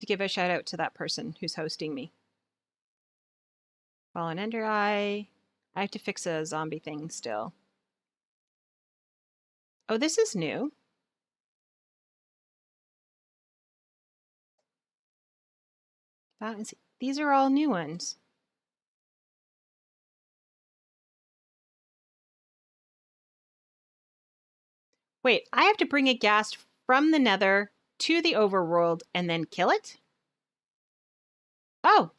to give a shout out to that person who's hosting me. Fallen Ender Eye. I have to fix a zombie thing still. Oh, this is new. These are all new ones. Wait, I have to bring a ghast from the nether to the overworld and then kill it? Oh.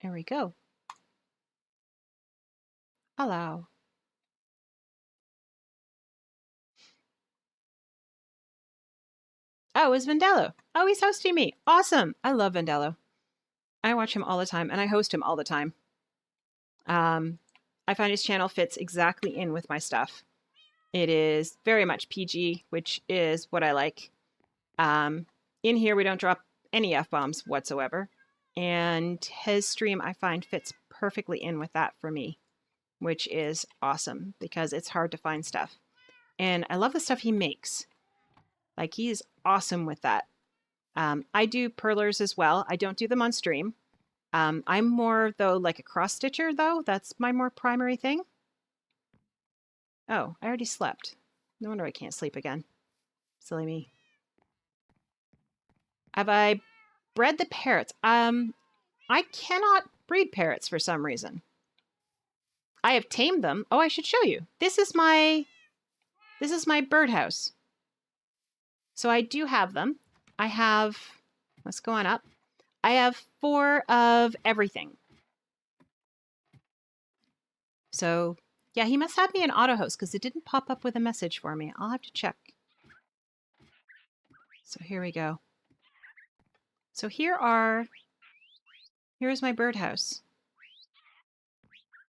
There we go. Allow. Oh, it's Vandello. Oh, he's hosting me. Awesome. I love Vandello. I watch him all the time, and I host him all the time. I find his channel fits exactly in with my stuff. It is very much PG, which is what I like. In here, we don't drop any F-bombs whatsoever. And his stream, I find, fits perfectly in with that for me, which is awesome because it's hard to find stuff. And I love the stuff he makes. Like, he is awesome with that. I do perlers as well. I don't do them on stream. I'm more, though, like a cross-stitcher, though. That's my more primary thing. Oh, I already slept. No wonder I can't sleep again. Silly me. Have I bred the parrots? I cannot breed parrots for some reason. I have tamed them. Oh, I should show you. This is my birdhouse. So I do have them. I have, let's go on up. I have 4 of everything. So yeah, he must have me in auto host because it didn't pop up with a message for me. I'll have to check. So here we go. So here's my birdhouse.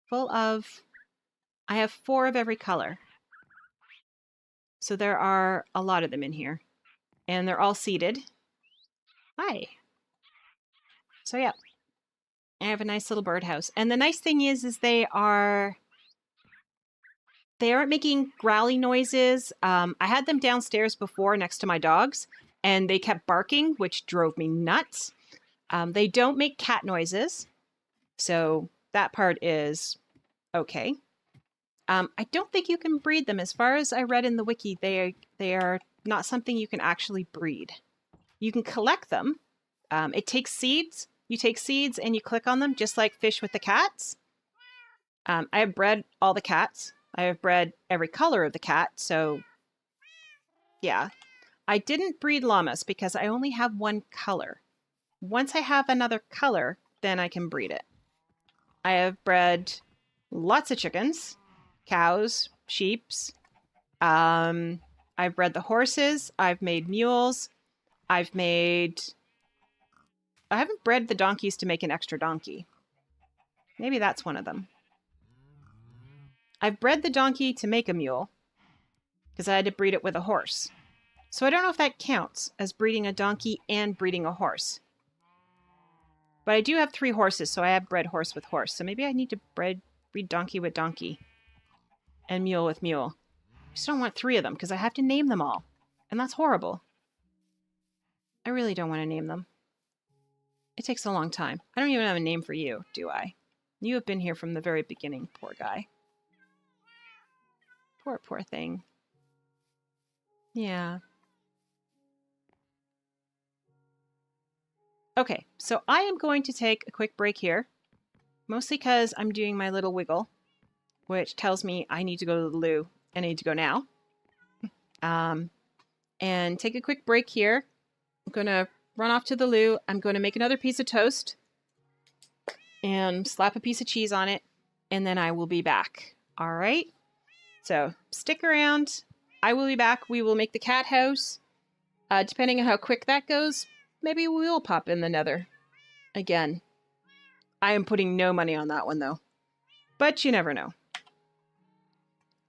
Full of, I have 4 of every color. So there are a lot of them in here. And they're all seeded. Hi. So yeah, I have a nice little birdhouse. And the nice thing is they aren't making growly noises. I had them downstairs before next to my dogs, and they kept barking, which drove me nuts. They don't make cat noises, so that part is okay. I don't think you can breed them. As far as I read in the wiki, they are not something you can actually breed. You can collect them. It takes seeds. You take seeds and you click on them, just like fish with the cats. I have bred all the cats. I have bred every color of the cat, so yeah. I didn't breed llamas because I only have 1 color. Once I have another color, then I can breed it. I have bred lots of chickens, cows, sheeps. I've bred the horses. I've made mules. I haven't bred the donkeys to make an extra donkey. Maybe that's one of them. I've bred the donkey to make a mule because I had to breed it with a horse. So I don't know if that counts as breeding a donkey and breeding a horse. But I do have 3 horses, so I have bred horse with horse. So maybe I need to breed donkey with donkey and mule with mule. I just don't want 3 of them because I have to name them all. And that's horrible. I really don't want to name them. It takes a long time. I don't even have a name for you, do I? You have been here from the very beginning, poor guy. Poor thing. Yeah. Okay, so I am going to take a quick break here. Mostly because I'm doing my little wiggle, which tells me I need to go to the loo and I need to go now. And take a quick break here. I'm going to run off to the loo. I'm going to make another piece of toast and slap a piece of cheese on it, and then I will be back. All right? So stick around. I will be back. We will make the cat house. Depending on how quick that goes, maybe we will pop in the nether again. I am putting no money on that one, though. But you never know.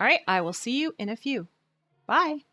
All right, I will see you in a few. Bye.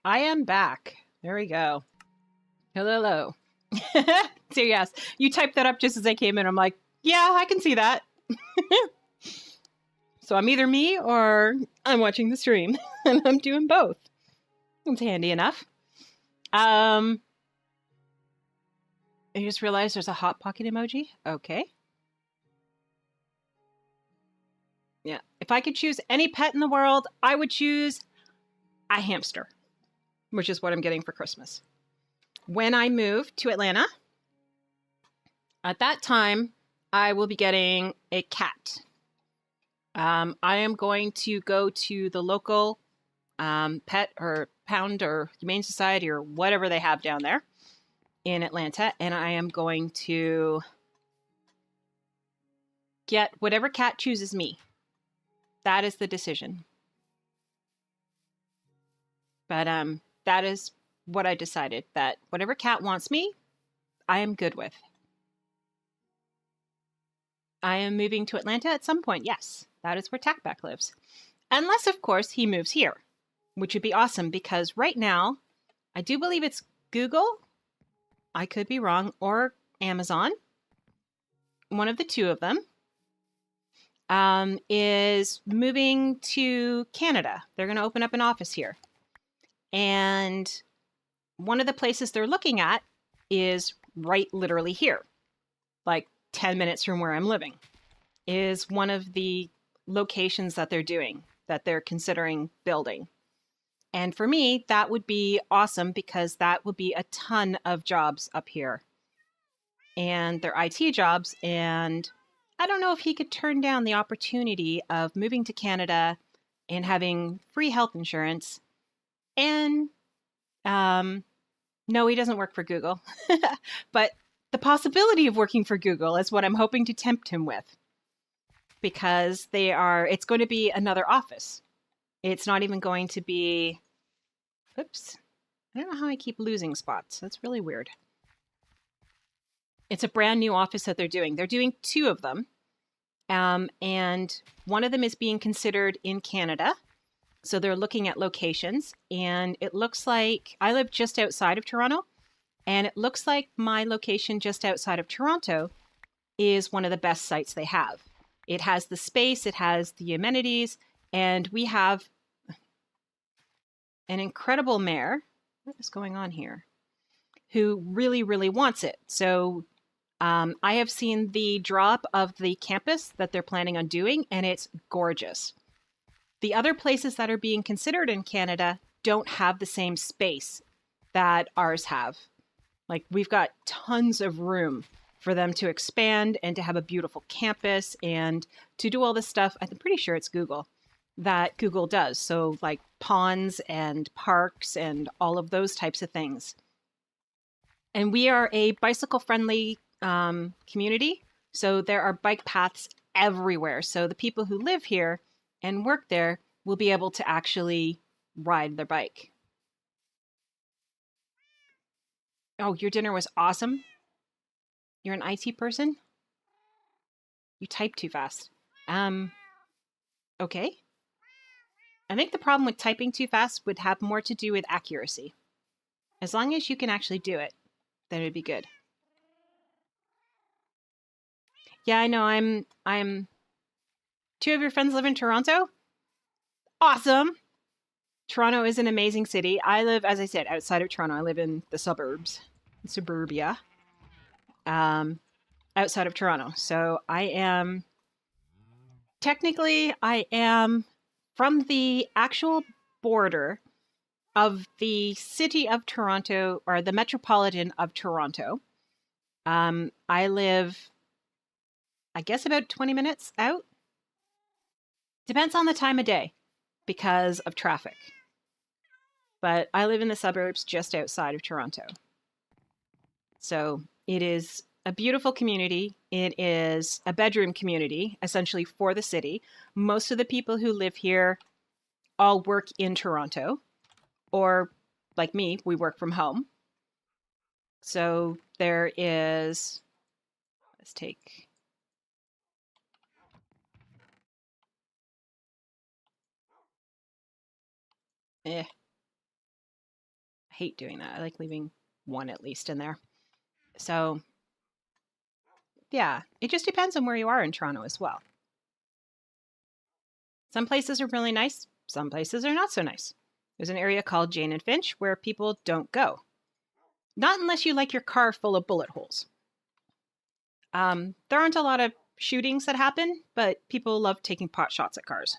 I am back. There we go. Hello. So yes, you typed that up just as I came in. I'm like, yeah, I can see that. So I'm either me or I'm watching the stream, and I'm doing both. It's handy enough. I just realized there's a hot pocket emoji. Okay. Yeah. If I could choose any pet in the world, I would choose a hamster, which is what I'm getting for Christmas. When I move to Atlanta, at that time, I will be getting a cat. I am going to go to the local pet or pound or humane society or whatever they have down there in Atlanta, and I am going to get whatever cat chooses me. That is the decision. But that is what I decided, that whatever cat wants me, I am good with. I am moving to Atlanta at some point, yes. That is where Tackback lives. Unless, of course, he moves here, which would be awesome because right now, I do believe it's Google, I could be wrong, or Amazon, one of the two of them, is moving to Canada. They're going to open up an office here. And one of the places they're looking at is right literally here, like 10 minutes from where I'm living, is one of the locations that they're considering building. And for me, that would be awesome because that would be a ton of jobs up here. And they're IT jobs. And I don't know if he could turn down the opportunity of moving to Canada and having free health insurance. And no, he doesn't work for Google. But the possibility of working for Google is what I'm hoping to tempt him with. Because it's going to be another office. It's not even going to be, oops, I don't know how I keep losing spots. That's really weird. It's a brand new office that they're doing. They're doing two of them. And one of them is being considered in Canada. So they're looking at locations. And it looks like I live just outside of Toronto. And it looks like my location just outside of Toronto is one of the best sites they have. It has the space, it has the amenities, and we have an incredible mayor. What is going on here? Who really, really wants it. So I have seen the drop of the campus that they're planning on doing, and it's gorgeous. The other places that are being considered in Canada don't have the same space that ours have. Like, we've got tons of room for them to expand and to have a beautiful campus and to do all this stuff. I'm pretty sure it's Google that Google does. So like ponds and parks and all of those types of things. And we are a bicycle friendly community. So there are bike paths everywhere. So the people who live here and work there will be able to actually ride their bike. Oh, your dinner was awesome. You're an IT person? You type too fast. Okay. I think the problem with typing too fast would have more to do with accuracy. As long as you can actually do it, then it'd be good. Yeah, I know. I'm two of your friends live in Toronto? Awesome. Toronto is an amazing city. I live, as I said, outside of Toronto. I live in the suburbs, suburbia, outside of Toronto. So technically, I am from the actual border of the city of Toronto, or the metropolitan of Toronto. I live, I guess, about 20 minutes out. Depends on the time of day because of traffic. But I live in the suburbs just outside of Toronto. So it is a beautiful community. It is a bedroom community, essentially, for the city. Most of the people who live here all work in Toronto, or like me, we work from home. So there is, let's take, hate doing that. I like leaving one at least in there. So yeah, it just depends on where you are in Toronto as well. Some places are really nice. Some places are not so nice. There's an area called Jane and Finch where people don't go. Not unless you like your car full of bullet holes. There aren't a lot of shootings that happen, but people love taking pot shots at cars.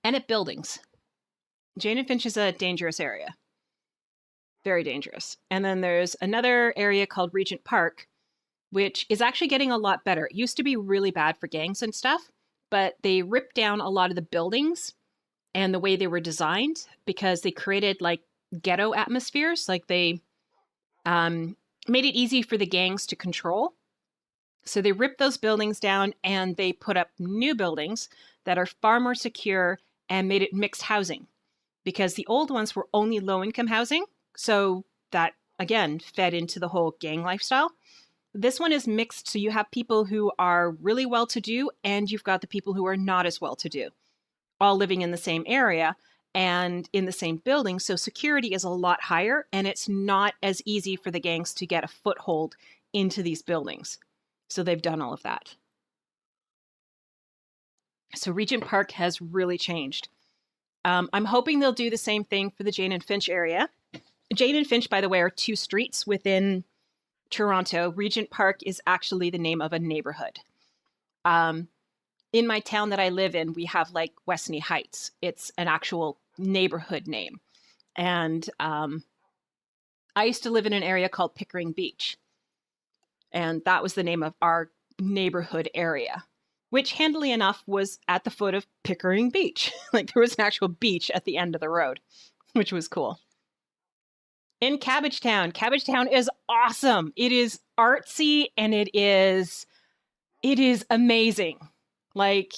And at buildings. Jane and Finch is a dangerous area. Very dangerous. And then there's another area called Regent Park, which is actually getting a lot better. It used to be really bad for gangs and stuff, but they ripped down a lot of the buildings and the way they were designed because they created like ghetto atmospheres. Like they made it easy for the gangs to control. So they ripped those buildings down and they put up new buildings that are far more secure and made it mixed housing because the old ones were only low-income housing. So that, again, fed into the whole gang lifestyle. This one is mixed, so you have people who are really well-to-do and you've got the people who are not as well-to-do, all living in the same area and in the same building. So security is a lot higher and it's not as easy for the gangs to get a foothold into these buildings. So they've done all of that. So Regent Park has really changed. I'm hoping they'll do the same thing for the Jane and Finch area. Jane and Finch, by the way, are two streets within Toronto. Regent Park is actually the name of a neighborhood. In my town that I live in, we have like Westney Heights. It's an actual neighborhood name. And I used to live in an area called Pickering Beach. And that was the name of our neighborhood area, which handily enough was at the foot of Pickering Beach. Like there was an actual beach at the end of the road, which was cool. In Cabbagetown. Cabbagetown is awesome. It is artsy and it is amazing. Like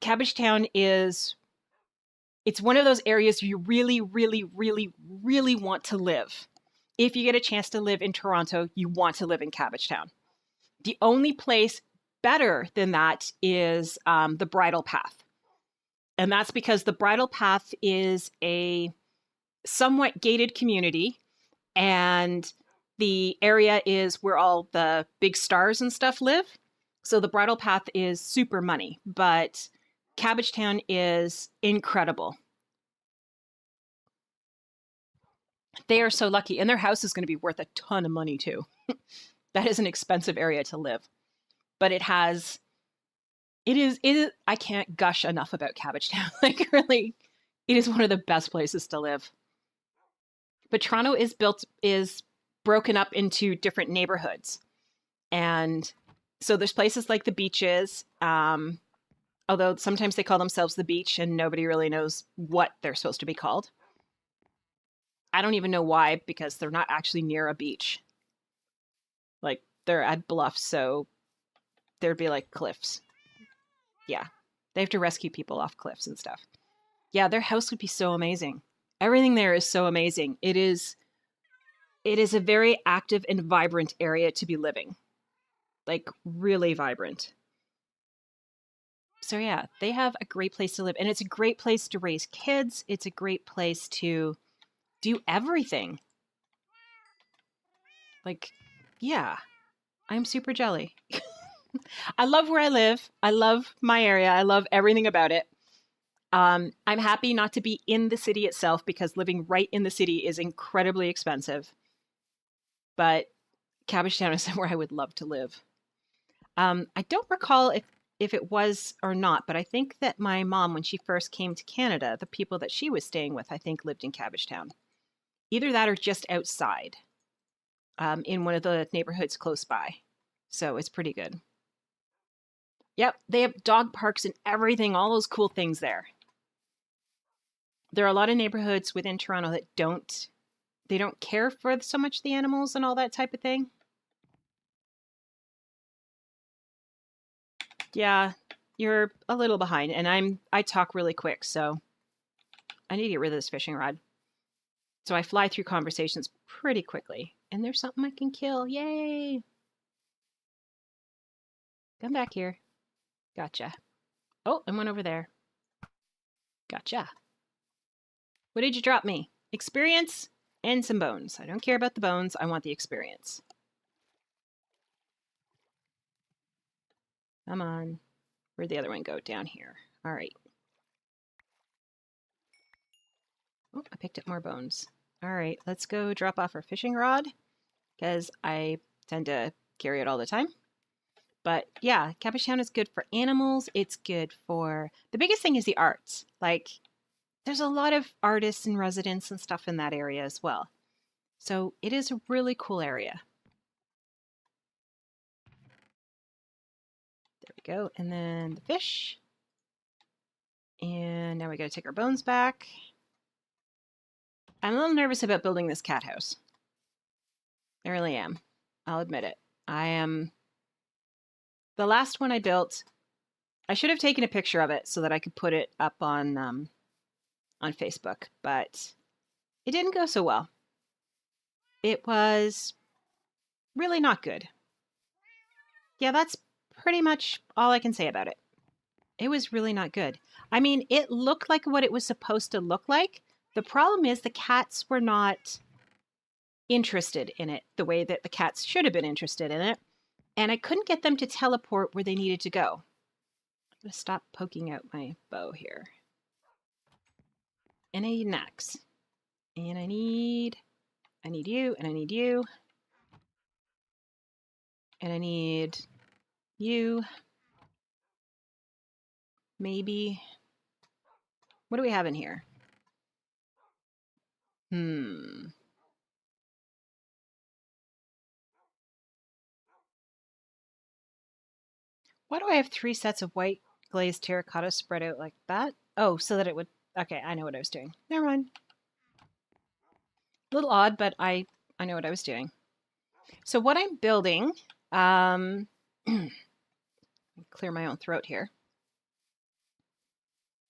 Cabbagetown it's one of those areas you really, really, really, really want to live. If you get a chance to live in Toronto, you want to live in Cabbagetown. The only place better than that is the Bridle Path. And that's because the Bridle Path is a somewhat gated community. And the area is where all the big stars and stuff live. So the Bridle Path is super money, but Cabbagetown is incredible. They are so lucky. And their house is going to be worth a ton of money too. That is an expensive area to live. But it is, I can't gush enough about Cabbagetown. Like really, it is one of the best places to live. But Toronto is broken up into different neighborhoods. And so there's places like the beaches, although sometimes they call themselves the beach and nobody really knows what they're supposed to be called. I don't even know why, because they're not actually near a beach. Like they're at bluffs, so there'd be like cliffs. Yeah, they have to rescue people off cliffs and stuff. Yeah, their house would be so amazing. Everything there is so amazing. It is a very active and vibrant area to be living. Like really vibrant. So yeah, they have a great place to live. And it's a great place to raise kids. It's a great place to do everything. Like, yeah, I'm super jelly. I love where I live. I love my area. I love everything about it. I'm happy not to be in the city itself because living right in the city is incredibly expensive. But Cabbagetown is somewhere I would love to live. I don't recall if it was or not, but I think that my mom, when she first came to Canada, the people that she was staying with, I think, lived in Cabbagetown. Either that or just outside in one of the neighborhoods close by. So it's pretty good. Yep, they have dog parks and everything, all those cool things there. There are a lot of neighborhoods within Toronto that don't care for so much the animals and all that type of thing. Yeah, you're a little behind, and I talk really quick, so I need to get rid of this fishing rod. So I fly through conversations pretty quickly. And there's something I can kill. Yay! Come back here. Gotcha. Oh, and one over there. Gotcha. What did you drop me? Experience and some bones. I don't care about the bones. I want the experience. Come on. Where'd the other one go? Down here. All right. Oh, I picked up more bones. All right, let's go drop off our fishing rod because I tend to carry it all the time. But yeah, Capuchon is good for animals. It's good for... The biggest thing is the arts. Like, there's a lot of artists and residents and stuff in that area as well. So it is a really cool area. There we go. And then the fish. And now we got to take our bones back. I'm a little nervous about building this cat house. I really am. I'll admit it. I am... The last one I built, I should have taken a picture of it so that I could put it up on Facebook, but it didn't go so well. It was really not good. Yeah, that's pretty much all I can say about it. It was really not good. I mean, it looked like what it was supposed to look like. The problem is the cats were not interested in it the way that the cats should have been interested in it. And I couldn't get them to teleport where they needed to go. I'm going to stop poking out my bow here. And I need an axe. And I need you, and I need you. And I need you. Maybe. What do we have in here? Why do I have 3 sets of white glazed terracotta spread out like that? Oh, so that it would... Okay, I know what I was doing. Never mind. A little odd, but I know what I was doing. So what I'm building... clear my own throat here.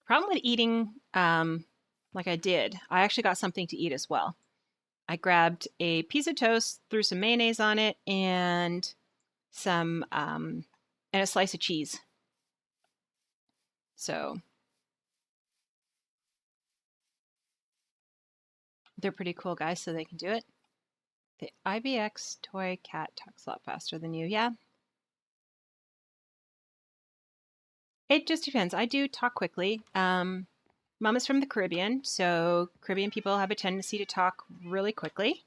Problem with eating like I did, I actually got something to eat as well. I grabbed a piece of toast, threw some mayonnaise on it, and some... and a slice of cheese. So they're pretty cool guys, so they can do it. The IBX toy cat talks a lot faster than you. Yeah. It just depends. I do talk quickly. Mom is from the Caribbean, so Caribbean people have a tendency to talk really quickly.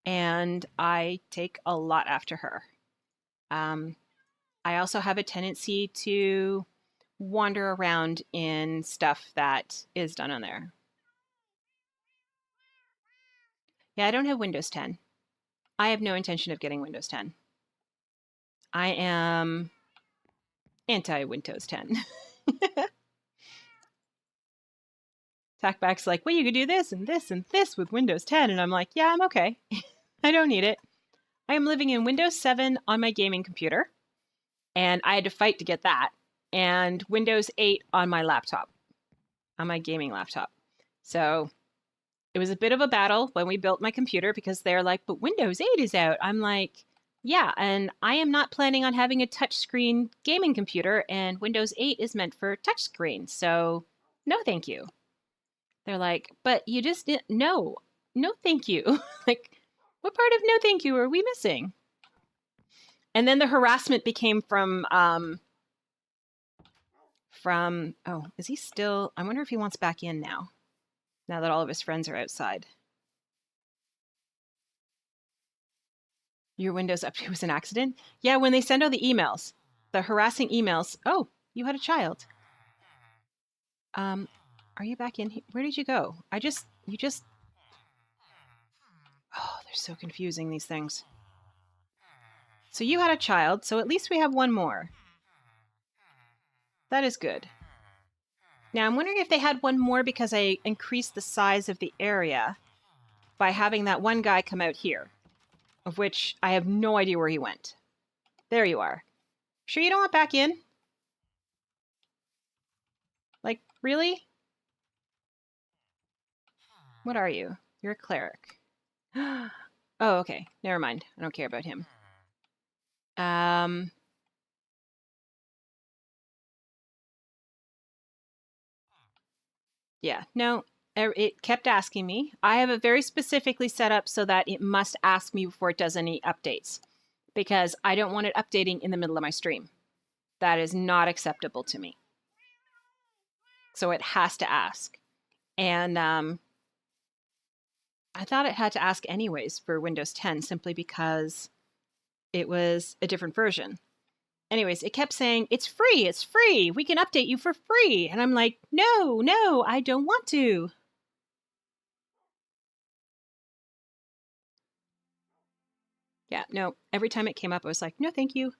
And I take a lot after her. I also have a tendency to wander around in stuff that is done on there. Yeah, I don't have Windows 10. I have no intention of getting Windows 10. I am anti-Windows 10. Talkback's like, well, you could do this and this and this with Windows 10. And I'm like, yeah, I'm okay. I don't need it. I am living in Windows 7 on my gaming computer. And I had to fight to get that. And Windows 8 on my laptop, on my gaming laptop. So it was a bit of a battle when we built my computer because they're like, but Windows 8 is out. I'm like, yeah, and I am not planning on having a touchscreen gaming computer, and Windows 8 is meant for touchscreen. So no, thank you. They're like, but you just didn't, no, thank you. Like, what part of no thank you are we missing? And then the harassment became from, oh, is he still, I wonder if he wants back in now that all of his friends are outside. Your Windows update was an accident? Yeah, when they send out the emails, the harassing emails. Oh, you had a child. Are you back in here? Where did you go? Oh, they're so confusing, these things. So you had a child, so at least we have one more. That is good. Now, I'm wondering if they had one more because I increased the size of the area by having that one guy come out here, of which I have no idea where he went. There you are. Sure you don't want back in? Like, really? What are you? You're a cleric. Oh, okay. Never mind. I don't care about him. Yeah, no. It kept asking me. I have it very specifically set up so that it must ask me before it does any updates, because I don't want it updating in the middle of my stream. That is not acceptable to me. So it has to ask. And I thought it had to ask anyways for Windows 10 simply because it was a different version. Anyways, it kept saying, it's free, we can update you for free. And I'm like, no, I don't want to. Yeah, no, every time it came up, I was like, no, thank you.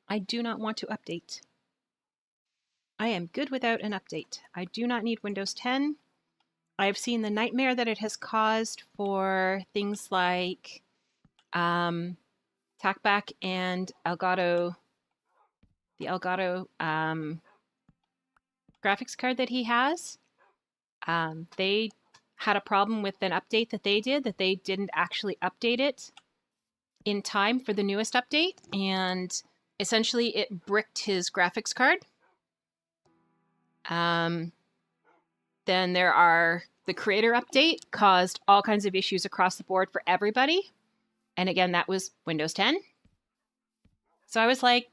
I do not want to update. I am good without an update. I do not need Windows 10. I've seen the nightmare that it has caused for things like TACback and Elgato, the Elgato graphics card that he has. They had a problem with an update that they did, that they didn't actually update it in time for the newest update, and essentially it bricked his graphics card. Then there are the creator update caused all kinds of issues across the board for everybody. And again, that was Windows 10. So I was like,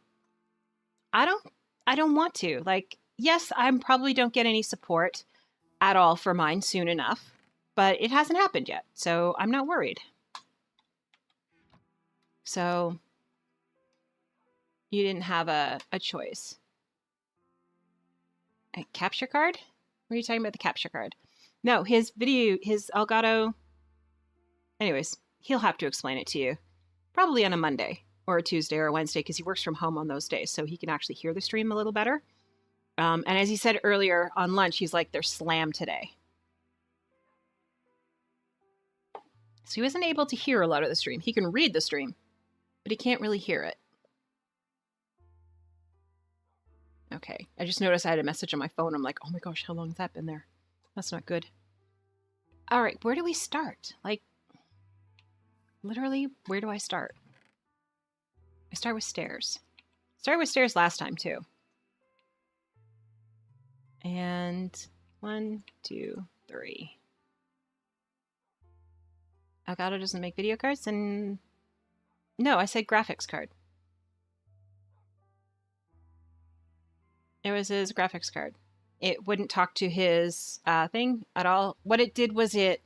I don't want to. Like, yes, I probably don't get any support at all for mine soon enough, but it hasn't happened yet. So I'm not worried. So you didn't have a choice. A capture card? What are you talking about, the capture card? No, his Elgato. Anyways, he'll have to explain it to you. Probably on a Monday or a Tuesday or a Wednesday, because he works from home on those days, so he can actually hear the stream a little better. And as he said earlier on lunch, he's like, they're slammed today. So he wasn't able to hear a lot of the stream. He can read the stream, but he can't really hear it. Okay, I just noticed I had a message on my phone. I'm like, oh my gosh, how long has that been there? That's not good. All right, where do we start? Like, literally, where do I start? I start with stairs. Started with stairs last time, too. And 1, 2, 3. Elgato doesn't make video cards, and no, I said graphics card. It was his graphics card. It wouldn't talk to his thing at all. What it did was it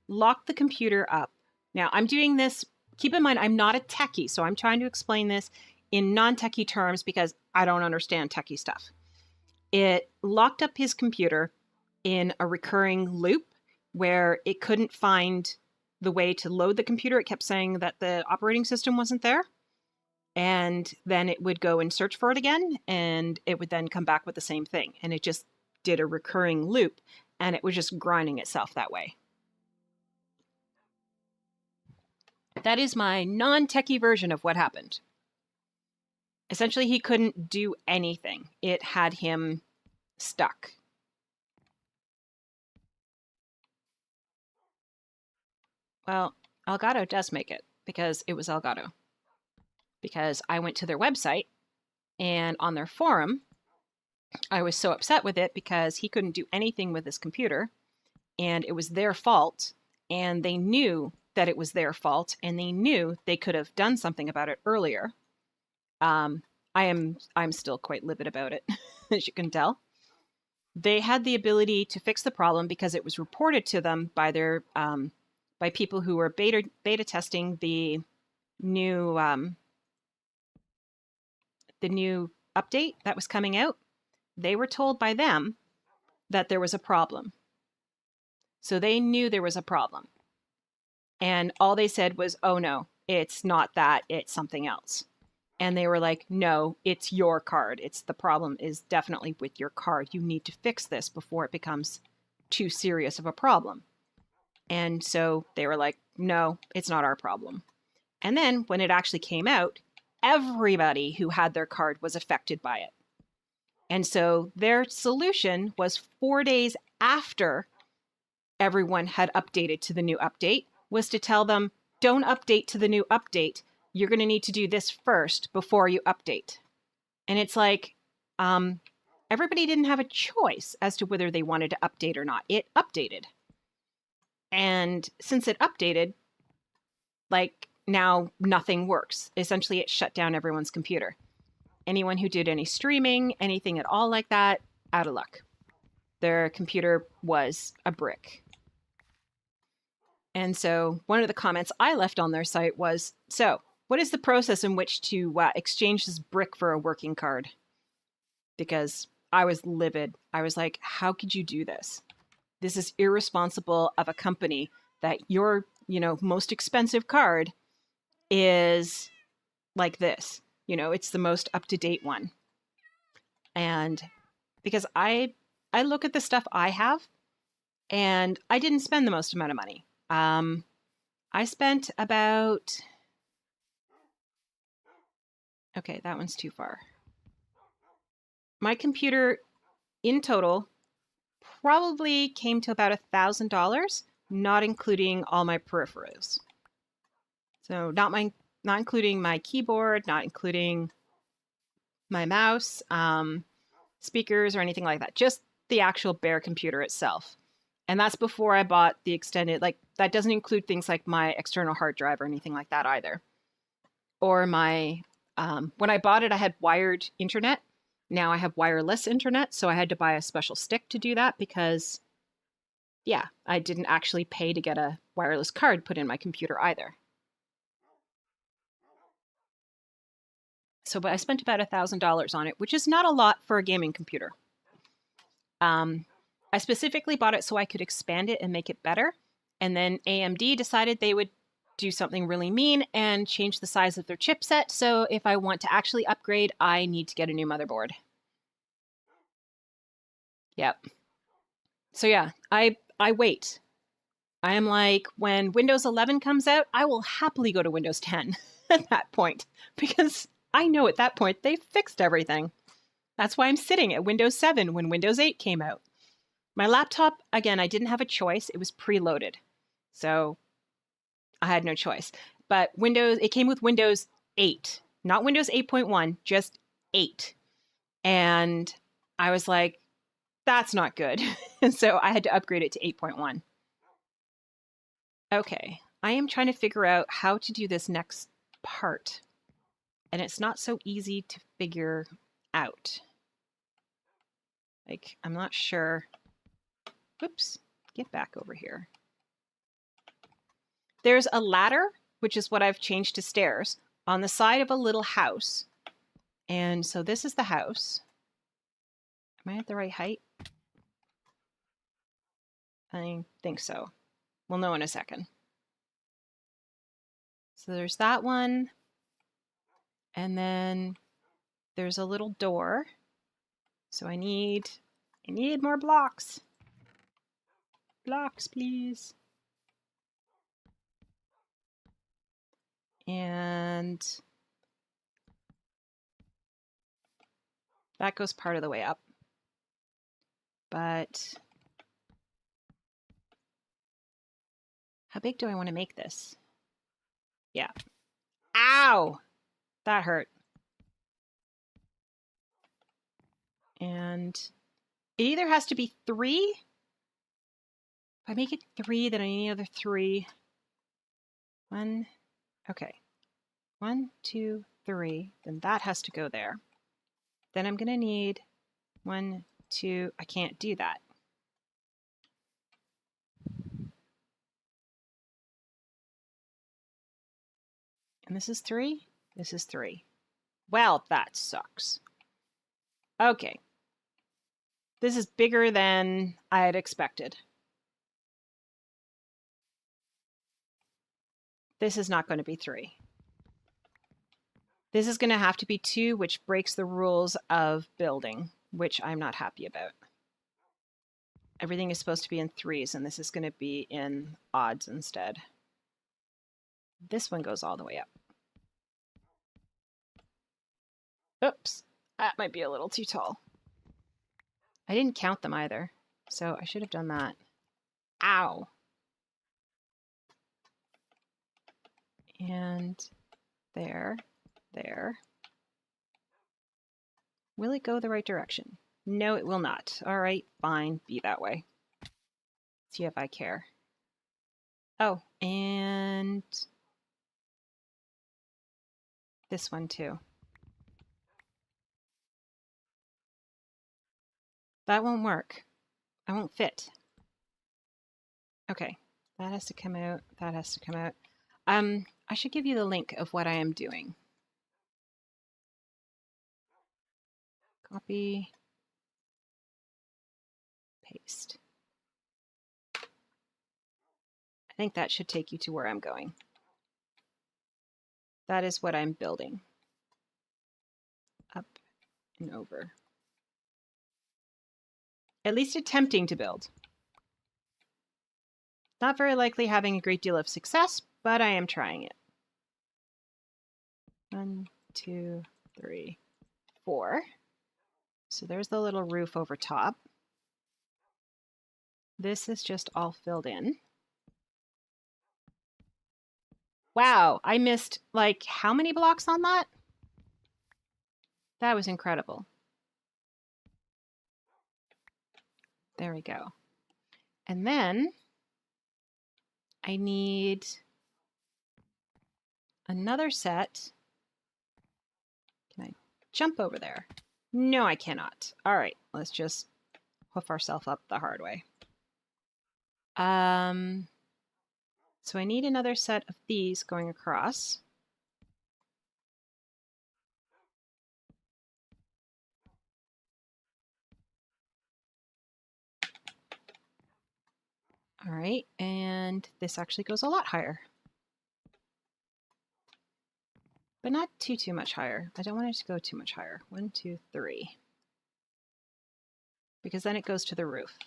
locked the computer up. Now, I'm doing this, keep in mind, I'm not a techie, so I'm trying to explain this in non-techie terms because I don't understand techie stuff. It locked up his computer in a recurring loop where it couldn't find the way to load the computer. It kept saying that the operating system wasn't there. And then it would go and search for it again, and it would then come back with the same thing. And it just did a recurring loop, and it was just grinding itself that way. That is my non-techie version of what happened. Essentially, he couldn't do anything. It had him stuck. Well, Elgato does make it, because it was Elgato. Because I went to their website, and on their forum, I was so upset with it because he couldn't do anything with his computer, and it was their fault, and they knew that it was their fault, and they knew they could have done something about it earlier. I'm still quite livid about it, as you can tell. They had the ability to fix the problem because it was reported to them by their by people who were beta testing the new update that was coming out. They were told by them that there was a problem. So they knew there was a problem. And all they said was, oh no, it's not that, it's something else. And they were like, no, it's your card. The problem is definitely with your card. You need to fix this before it becomes too serious of a problem. And so they were like, no, it's not our problem. And then when it actually came out, everybody who had their card was affected by it. And so their solution was 4 days after everyone had updated to the new update, was to tell them, don't update to the new update. You're going to need to do this first before you update. And it's like, everybody didn't have a choice as to whether they wanted to update or not. It updated. And since it updated, like now nothing works. Essentially, it shut down everyone's computer. Anyone who did any streaming, anything at all like that, out of luck. Their computer was a brick. And so one of the comments I left on their site was, so what is the process in which to exchange this brick for a working card? Because I was livid. I was like, how could you do this? This is irresponsible of a company that your, most expensive card is like this. It's the most up-to-date one. And because I look at the stuff I have, and I didn't spend the most amount of money. I spent about... Okay, that one's too far. My computer, in total, probably came to about $1,000, not including all my peripherals. So not including my keyboard, not including my mouse, speakers, or anything like that. Just the actual bare computer itself. And that's before I bought the extended, that doesn't include things like my external hard drive or anything like that either. Or my, when I bought it, I had wired internet. Now I have wireless internet, so I had to buy a special stick to do that because, yeah, I didn't actually pay to get a wireless card put in my computer either. So, but I spent about $1,000 on it, which is not a lot for a gaming computer. I specifically bought it so I could expand it and make it better. And then AMD decided they would do something really mean and change the size of their chipset. So if I want to actually upgrade, I need to get a new motherboard. Yep. So yeah, I wait. I am like, when Windows 11 comes out, I will happily go to Windows 10 at that point, because I know at that point they've fixed everything. That's why I'm sitting at Windows 7 when Windows 8 came out. My laptop, again, I didn't have a choice. It was preloaded. So I had no choice. But it came with Windows 8, not Windows 8.1, just 8. And I was like, that's not good. And so I had to upgrade it to 8.1. Okay, I am trying to figure out how to do this next part. And it's not so easy to figure out. I'm not sure. Oops, get back over here. There's a ladder, which is what I've changed to stairs, on the side of a little house. And so this is the house. Am I at the right height? I think so. We'll know in a second. So there's that one. And then there's a little door. So I need more blocks. Blocks, please. And that goes part of the way up. But how big do I want to make this? Yeah. Ow! That hurt. And it either has to be 3. If I make it 3, then I need another 3. 1. Okay. 1, 2, 3. Then that has to go there. Then I'm going to need 1, 2. I can't do that. And this is 3. This is 3. Well, that sucks. Okay. This is bigger than I had expected. This is not going to be 3. This is going to have to be 2, which breaks the rules of building, which I'm not happy about. Everything is supposed to be in 3s, and this is going to be in odds instead. This one goes all the way up. Oops, that might be a little too tall. I didn't count them either, so I should have done that. Ow. And there. Will it go the right direction? No, it will not. All right, fine. Be that way. See if I care. Oh, and this one too. That won't work. I won't fit. Okay, that has to come out. That has to come out. I should give you the link of what I am doing. Copy, paste. I think that should take you to where I'm going. That is what I'm building. Up and over. At least attempting to build. Not very likely having a great deal of success, but I am trying it. 1, 2, 3, 4. So there's the little roof over top. This is just all filled in. Wow, I missed like how many blocks on that? That was incredible. There we go. And then I need another set. Can I jump over there? No, I cannot. All right, let's just hoof ourselves up the hard way. So I need another set of these going across. All right, and this actually goes a lot higher. But not too much higher. I don't want it to go too much higher. 1, 2, 3. Because then it goes to the roof.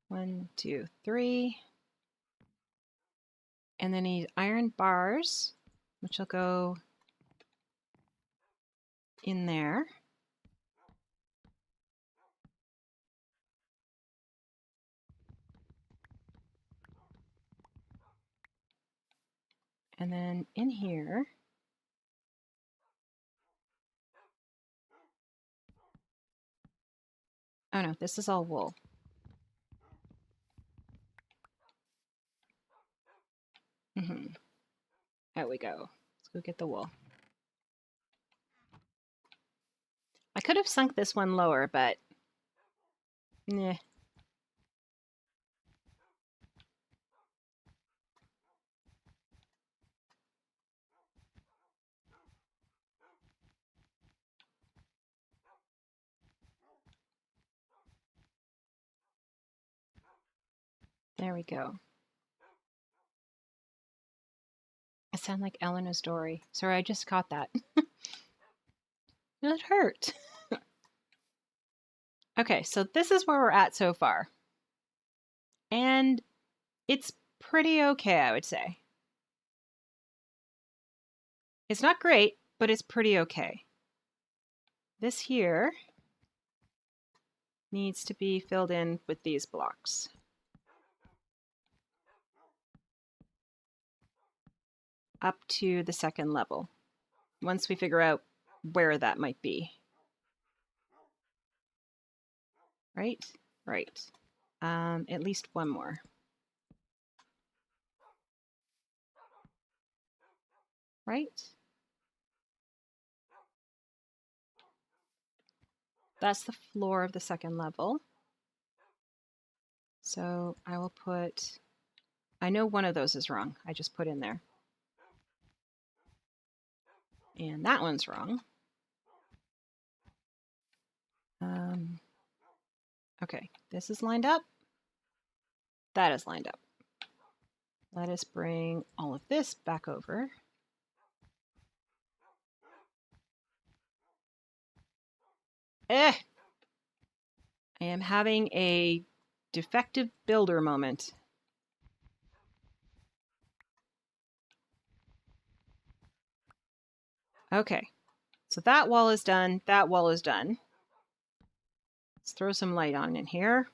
1, 2, 3. And then I need iron bars, which will go in there. And then in here, oh no, this is all wool. Out we go. Let's go get the wool. I could have sunk this one lower, but nah. There we go. I sound like Eleanor's Dory. Sorry, I just caught that. It hurt. Okay, so this is where we're at so far. And it's pretty okay, I would say. It's not great, but it's pretty okay. This here needs to be filled in with these blocks. Up to the second level, once we figure out where that might be. Right? Right. At least one more. Right? That's the floor of the second level. So I will put, I know one of those is wrong. I just put in there. And that one's wrong. Okay, this is lined up. That is lined up. Let us bring all of this back over. I am having a defective builder moment. Okay, so that wall is done. That wall is done. Let's throw some light on in here.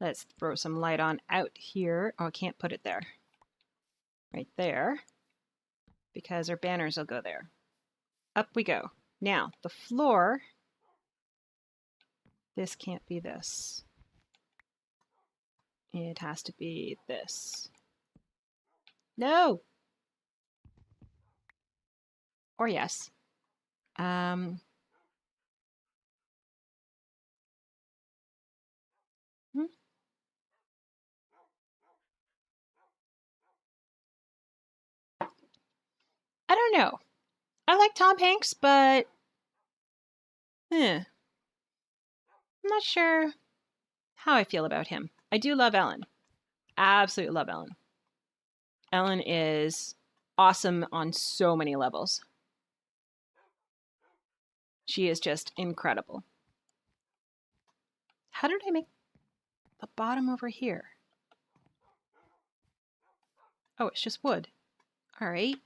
Let's throw some light on out here. Oh, I can't put it there. Right there. Because our banners will go there. Up we go. Now, the floor This can't be this. It has to be this. No! Or yes. Hmm. I don't know. I like Tom Hanks, but I'm not sure how I feel about him. I do love Ellen. Absolutely love Ellen. Ellen is awesome on so many levels. She is just incredible. How did I make the bottom over here? Oh, it's just wood. All right.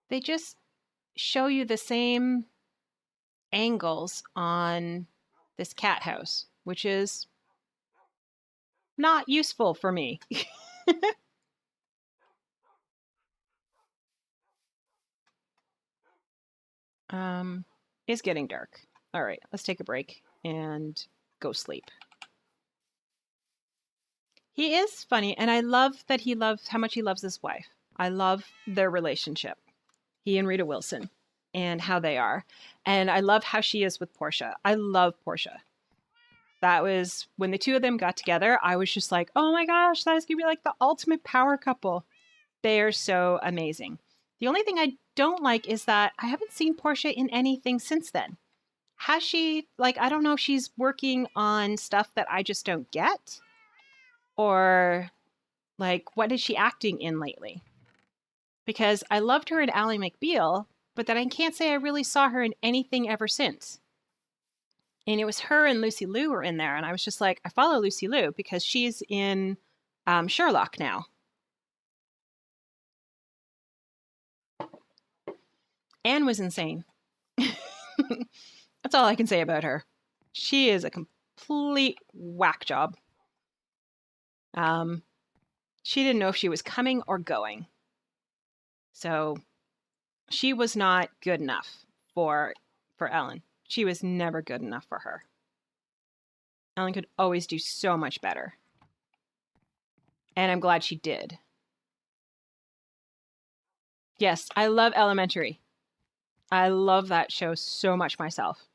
They just show you the same angles on this cat house, which is not useful for me. It's getting dark. All right, let's take a break and go sleep. He is funny, and I love that he loves how much he loves his wife. I love their relationship, he and Rita Wilson, and how they are. And I love how she is with Portia. I love Portia. That was when the two of them got together. I was just like, oh my gosh, that is gonna be like the ultimate power couple. They are so amazing. The only thing I don't like is that I haven't seen Portia in anything since then. Has she, like, I don't know if she's working on stuff that I just don't get, or like, what is she acting in lately? Because I loved her in Ally McBeal, but then I can't say I really saw her in anything ever since. And it was her and Lucy Liu were in there, and I was just like, I follow Lucy Liu because she's in Sherlock now. Anne was insane. That's all I can say about her. She is a complete whack job. She didn't know if she was coming or going. So she was not good enough for Ellen. She was never good enough for her. Ellen could always do so much better. And I'm glad she did. Yes, I love Elementary. I love that show so much myself.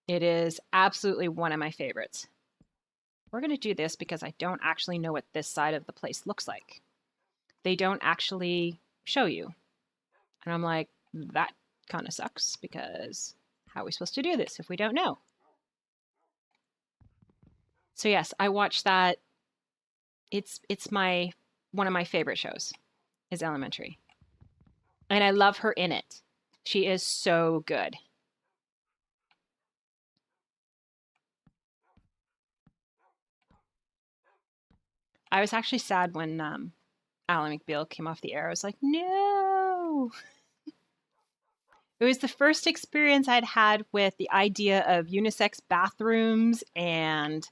It is absolutely one of my favorites. We're going to do this because I don't actually know what this side of the place looks like. They don't actually show you. And I'm like, that kind of sucks because how are we supposed to do this if we don't know? So yes, I watched that. It's one of my favorite shows is Elementary. And I love her in it. She is so good. I was actually sad when Ally McBeal came off the air. I was like, no. It was the first experience I'd had with the idea of unisex bathrooms and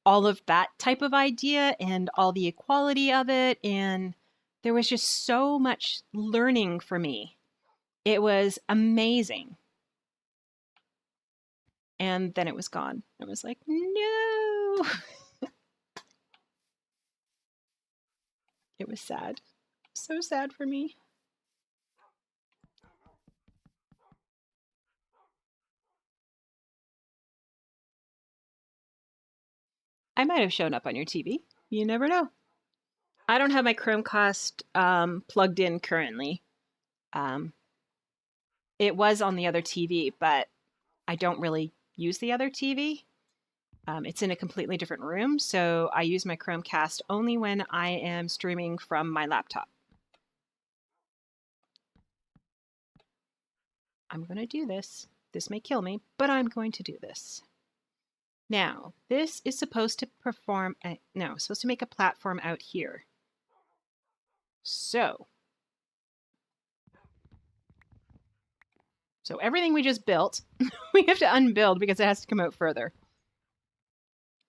all of that type of idea and all the equality of it. And there was just so much learning for me. It was amazing. And then it was gone. I was like, no. It was sad. So sad for me. I might have shown up on your TV. You never know. I don't have my Chromecast plugged in currently. It was on the other TV, but I don't really use the other TV. It's in a completely different room, so I use my Chromecast only when I am streaming from my laptop. I'm going to do this. This may kill me, but I'm going to do this. Now, this is supposed to supposed to make a platform out here. So everything we just built, we have to unbuild because it has to come out further.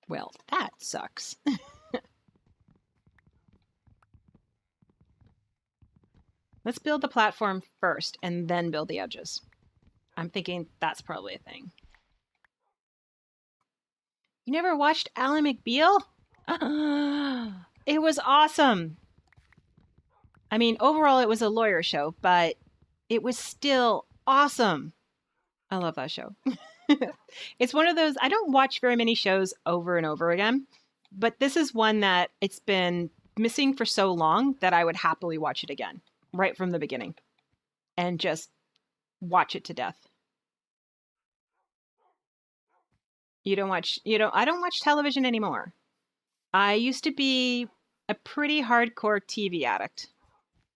Well, that sucks. Let's build the platform first and then build the edges. I'm thinking that's probably a thing. You never watched Alan McBeal? It was awesome. I mean, overall, it was a lawyer show, but it was still awesome. I love that show. It's one of those, I don't watch very many shows over and over again, but this is one that it's been missing for so long that I would happily watch it again, right from the beginning, and just watch it to death. I don't watch television anymore. I used to be a pretty hardcore TV addict.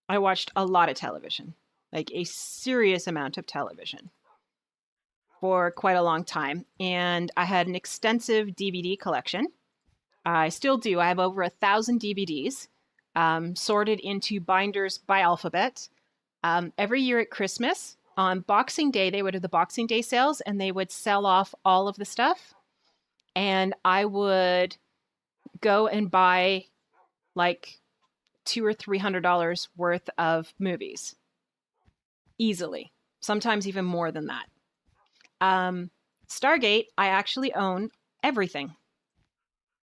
I watched a lot of television, like a serious amount of television for quite a long time. And I had an extensive DVD collection. I still do. I have over 1,000 DVDs sorted into binders by alphabet. Every year at Christmas, on Boxing Day, they would have the Boxing Day sales and they would sell off all of the stuff. And I would go and buy like $200 or $300 worth of movies easily, sometimes even more than that. Stargate, I actually own everything.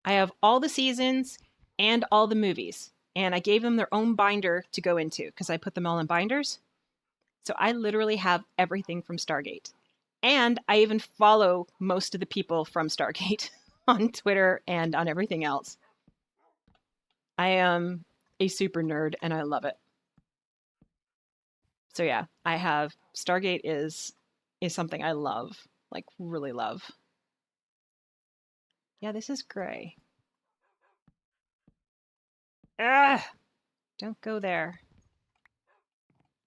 I have all the seasons and all the movies, and I gave them their own binder to go into because I put them all in binders. So I literally have everything from Stargate. And I even follow most of the people from Stargate on Twitter and on everything else. I am a super nerd and I love it. So yeah, I have Stargate is something I love, like really love. Yeah, this is gray. Ah, don't go there.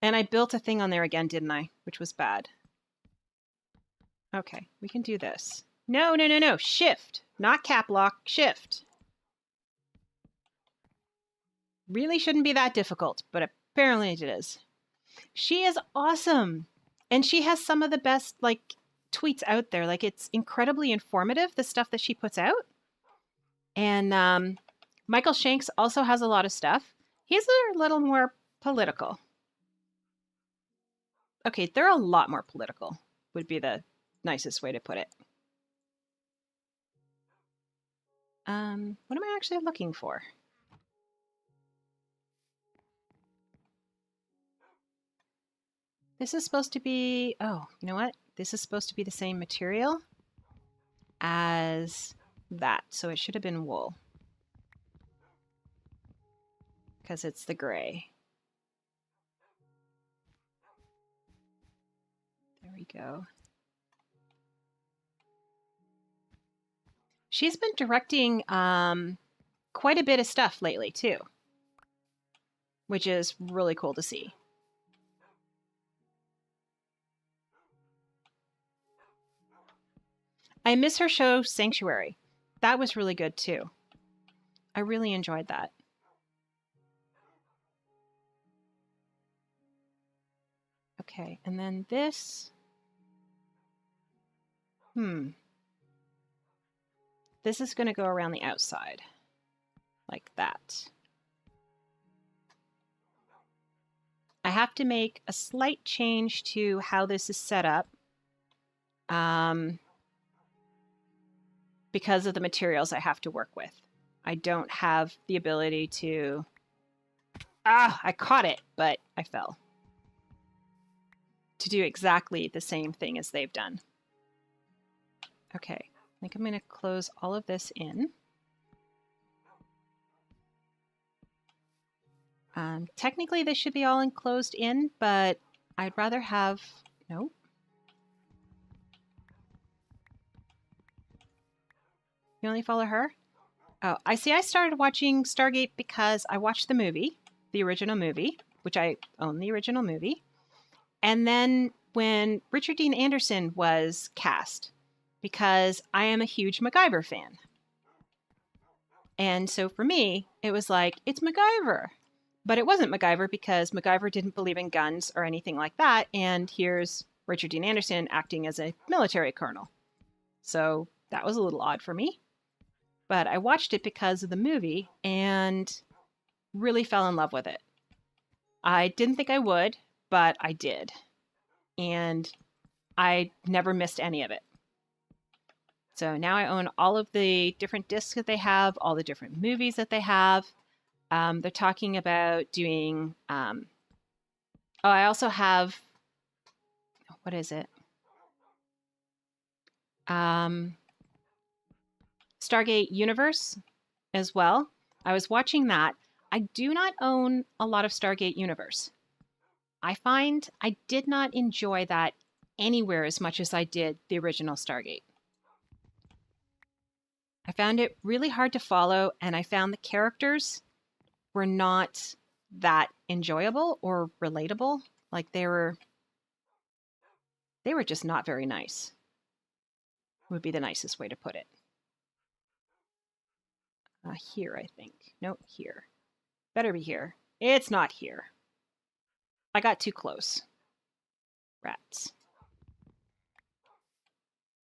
And I built a thing on there again, didn't I? Which was bad. Okay, we can do this. No. Shift, not cap lock, shift. Really shouldn't be that difficult, but apparently it is. She is awesome. And she has some of the best like tweets out there. Like it's incredibly informative, the stuff that she puts out. And Michael Shanks also has a lot of stuff. He's a little more political. Okay, they're a lot more political, would be the nicest way to put it. What am I actually looking for? This is supposed to be, oh, you know what? This is supposed to be the same material as that. So it should have been wool. Because it's the gray. There we go. She's been directing quite a bit of stuff lately too, which is really cool to see. I miss her show Sanctuary. That was really good too. I really enjoyed that. Okay, and then this. This is going to go around the outside, like that. I have to make a slight change to how this is set up because of the materials I have to work with. I don't have the ability to... I caught it, but I fell. To do exactly the same thing as they've done. Okay, I think I'm going to close all of this in. Technically, this should be all enclosed in, but I'd rather have... Nope. You only follow her? Oh, I see. I started watching Stargate because I watched the movie, the original movie, which I own the original movie. And then when Richard Dean Anderson was cast, because I am a huge MacGyver fan. And so for me, it was like, it's MacGyver. But it wasn't MacGyver because MacGyver didn't believe in guns or anything like that. And here's Richard Dean Anderson acting as a military colonel. So that was a little odd for me. But I watched it because of the movie and really fell in love with it. I didn't think I would, but I did. And I never missed any of it. So now I own all of the different discs that they have, all the different movies that they have. They're talking about doing. I also have. What is it? Stargate Universe as well. I was watching that. I do not own a lot of Stargate Universe. I find I did not enjoy that anywhere as much as I did the original Stargate. I found it really hard to follow, and I found the characters were not that enjoyable or relatable. Like they were just not very nice. Would be the nicest way to put it. Here, I think. No, here. Better be here. It's not here. I got too close. Rats.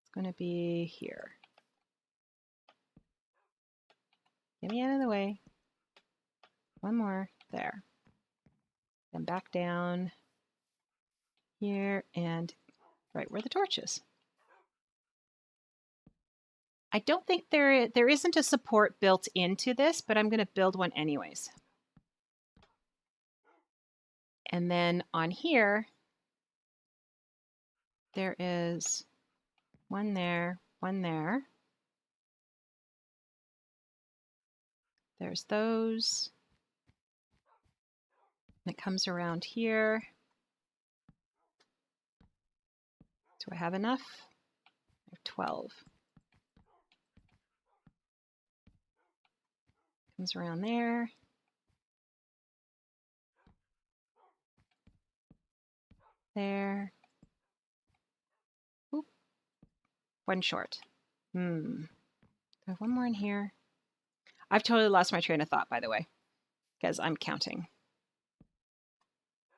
It's going to be here. Get me out of the way. One more. There. Then back down here and right where the torch is. I don't think there isn't a support built into this, but I'm going to build one anyways. And then on here, there is one there, one there. There's those. And it comes around here. Do I have enough? I have 12. Comes around there. There. Oop. One short. I have one more in here. I've totally lost my train of thought, by the way, because I'm counting.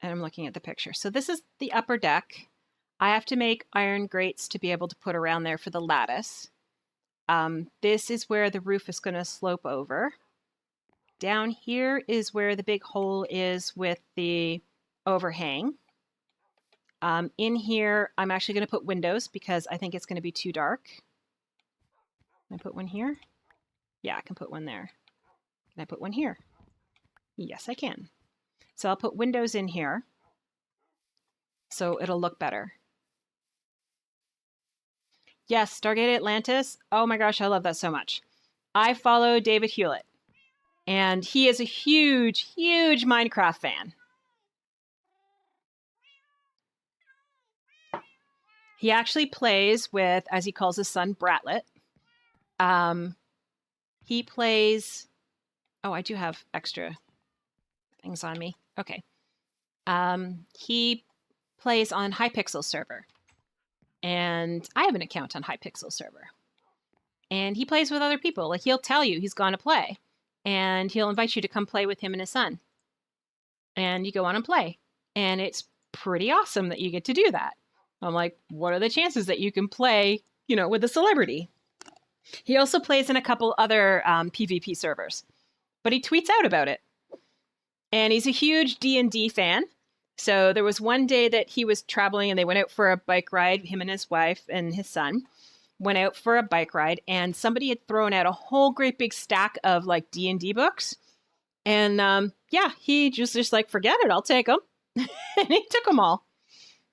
And I'm looking at the picture. So this is the upper deck. I have to make iron grates to be able to put around there for the lattice. This is where the roof is going to slope over. Down here is where the big hole is with the overhang. In here, I'm actually going to put windows because I think it's going to be too dark. Can I put one here? Yeah, I can put one there. Can I put one here? Yes, I can. So I'll put windows in here so it'll look better. Yes, Stargate Atlantis. Oh my gosh, I love that so much. I follow David Hewlett, and he is a huge, huge Minecraft fan. He actually plays with, as he calls his son, Bratlet. He plays... Oh, I do have extra things on me. Okay. He plays on Hypixel server. And I have an account on Hypixel server. And he plays with other people. Like, he'll tell you he's going to play. And he'll invite you to come play with him and his son. And you go on and play. And it's pretty awesome that you get to do that. I'm like, what are the chances that you can play, you know, with a celebrity? He also plays in a couple other PvP servers. But he tweets out about it. And he's a huge D&D fan. So there was one day that he was traveling and they went out for a bike ride, him and his wife and his son went out for a bike ride, and somebody had thrown out a whole great big stack of like D&D books. And yeah, he just like, forget it, I'll take them. And he took them all.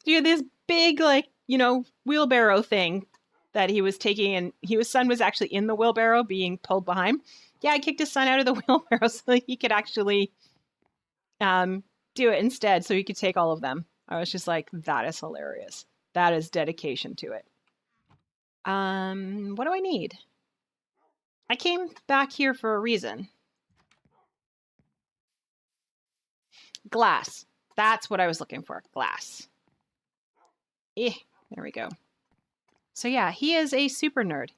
He had this big, like, you know, wheelbarrow thing that he was taking, and his son was actually in the wheelbarrow being pulled behind. Yeah, I kicked his son out of the wheelbarrow so that he could actually do it instead, so he could take all of them. I was just like, that is hilarious. That is dedication to it. What do I need? I came back here for a reason. Glass. That's what I was looking for. Glass. There we go. So yeah, he is a super nerd.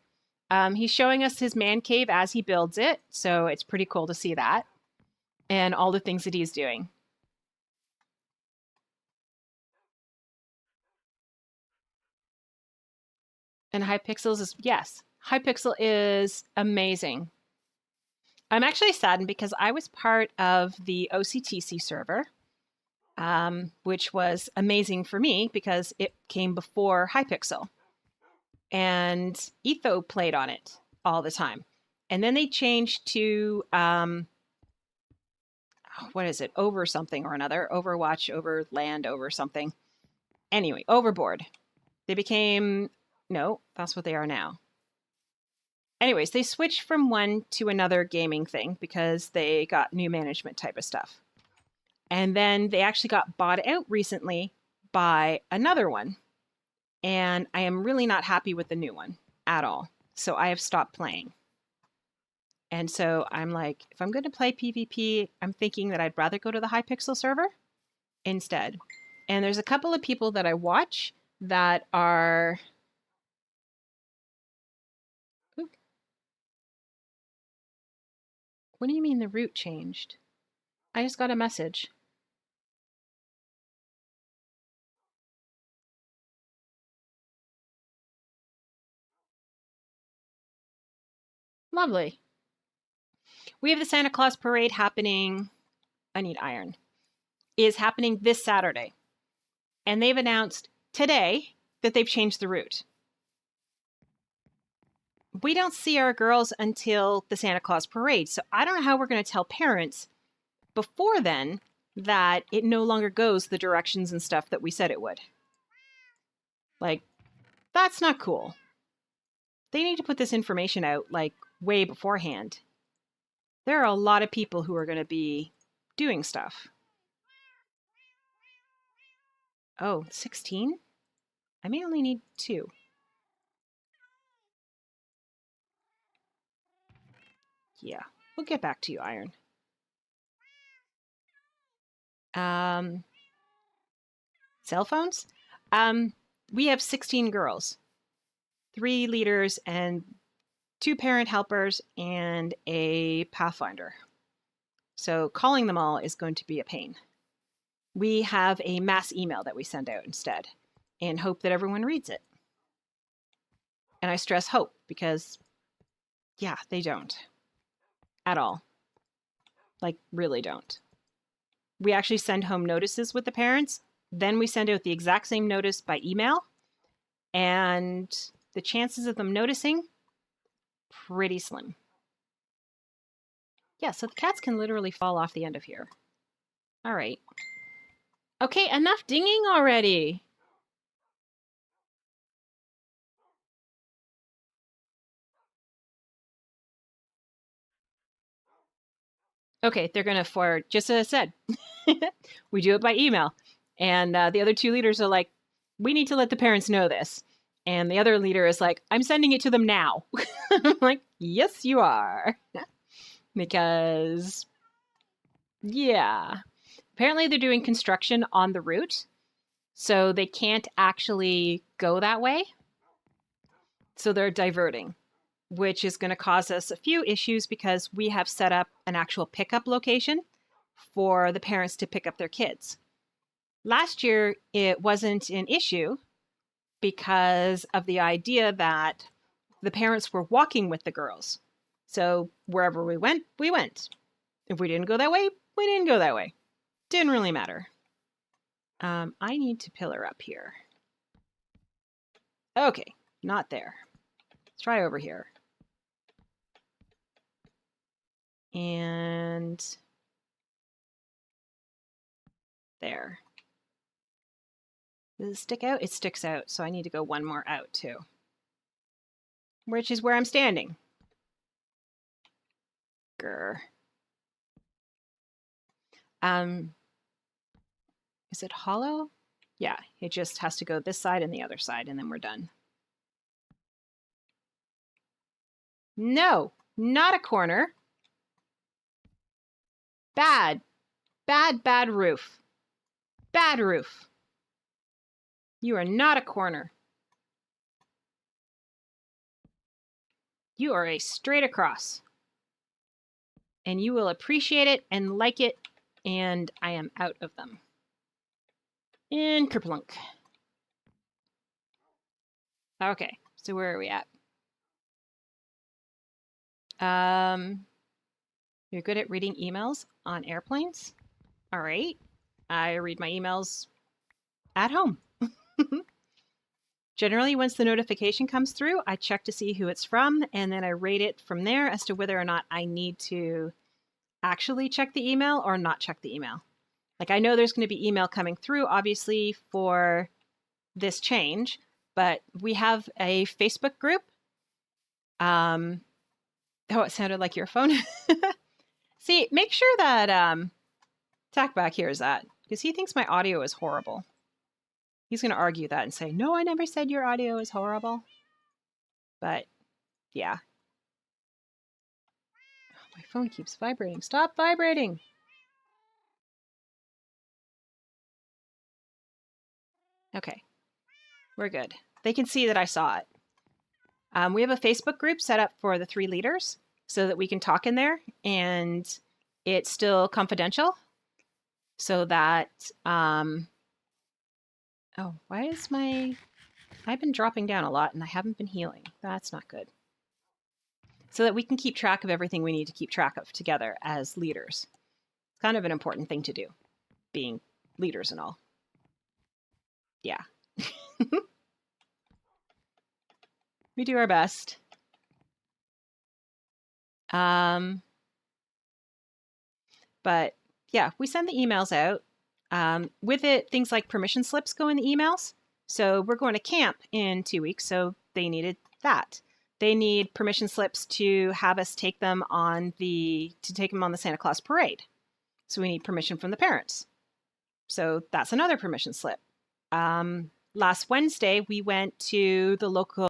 He's showing us his man cave as he builds it, so it's pretty cool to see that. And all the things that he's doing. And Hypixel is, yes, Hypixel is amazing. I'm actually saddened because I was part of the OCTC server. which was amazing for me because it came before Hypixel. And Etho played on it all the time. And then they changed to, what is it? Over something or another. Overwatch, over land, over something. Anyway, Overboard. They became, no, that's what they are now. Anyways, they switched from one to another gaming thing because they got new management type of stuff. And then they actually got bought out recently by another one. And I am really not happy with the new one at all. So I have stopped playing. And so I'm like, if I'm going to play PvP, I'm thinking that I'd rather go to the Hypixel server instead. And there's a couple of people that I watch that are... Ooh. What do you mean the route changed? I just got a message. Lovely. We have the Santa Claus parade happening. I need iron. Is happening this Saturday. And they've announced today that they've changed the route. We don't see our girls until the Santa Claus parade. So I don't know how we're going to tell parents before then that it no longer goes the directions and stuff that we said it would. Like, that's not cool. They need to put this information out, like, way beforehand. There are a lot of people who are going to be doing stuff. Oh, 16? I may only need 2. Yeah, we'll get back to you, Iron. Cell phones? We have 16 girls, 3 leaders and 2 parent helpers and a pathfinder. So calling them all is going to be a pain. We have a mass email that we send out instead and hope that everyone reads it. And I stress hope because, yeah, they don't at all. Like, really don't. We actually send home notices with the parents. Then we send out the exact same notice by email. And the chances of them noticing, pretty slim. Yeah, so the cats can literally fall off the end of here. All right. Okay, enough dinging already. Okay, they're going to forward, just as I said, we do it by email. And the other 2 leaders are like, we need to let the parents know this. And the other leader is like, I'm sending it to them now. I'm like, yes, you are. Because, yeah. Apparently they're doing construction on the route. So they can't actually go that way. So they're diverting, which is going to cause us a few issues because we have set up an actual pickup location for the parents to pick up their kids. Last year, it wasn't an issue because of the idea that the parents were walking with the girls. So wherever we went, we went. If we didn't go that way, we didn't go that way. Didn't really matter. I need to pillar up here. Okay, not there. Let's try over here. And there. Does it stick out? It sticks out, so I need to go one more out too. Which is where I'm standing. Grr. Is it hollow? Yeah, it just has to go this side and the other side, and then we're done. No, not a corner. Bad. Bad roof. Bad roof. You are not a corner. You are a straight across. And you will appreciate it and like it, and I am out of them. And kerplunk. Okay, so where are we at? You're good at reading emails on airplanes? All right. I read my emails at home. Generally, once the notification comes through, I check to see who it's from, and then I rate it from there as to whether or not I need to actually check the email or not check the email. Like, I know there's going to be email coming through, obviously, for this change, but we have a Facebook group. Oh, it sounded like your phone. See, make sure that Tackback hears that, because he thinks my audio is horrible. He's going to argue that and say, no, I never said your audio is horrible. But, yeah. Oh, my phone keeps vibrating. Stop vibrating. Okay. We're good. They can see that I saw it. We have a Facebook group set up for the 3 leaders so that we can talk in there, and it's still confidential so that, oh, why is I've been dropping down a lot and I haven't been healing. That's not good. So that we can keep track of everything we need to keep track of together as leaders. It's kind of an important thing to do, being leaders and all. Yeah. We do our best. But yeah, we send the emails out. With it, things like permission slips go in the emails. So we're going to camp in 2 weeks, so they needed that. They need permission slips to have us take them on the Santa Claus parade. So we need permission from the parents. So that's another permission slip. Last Wednesday, we went to the local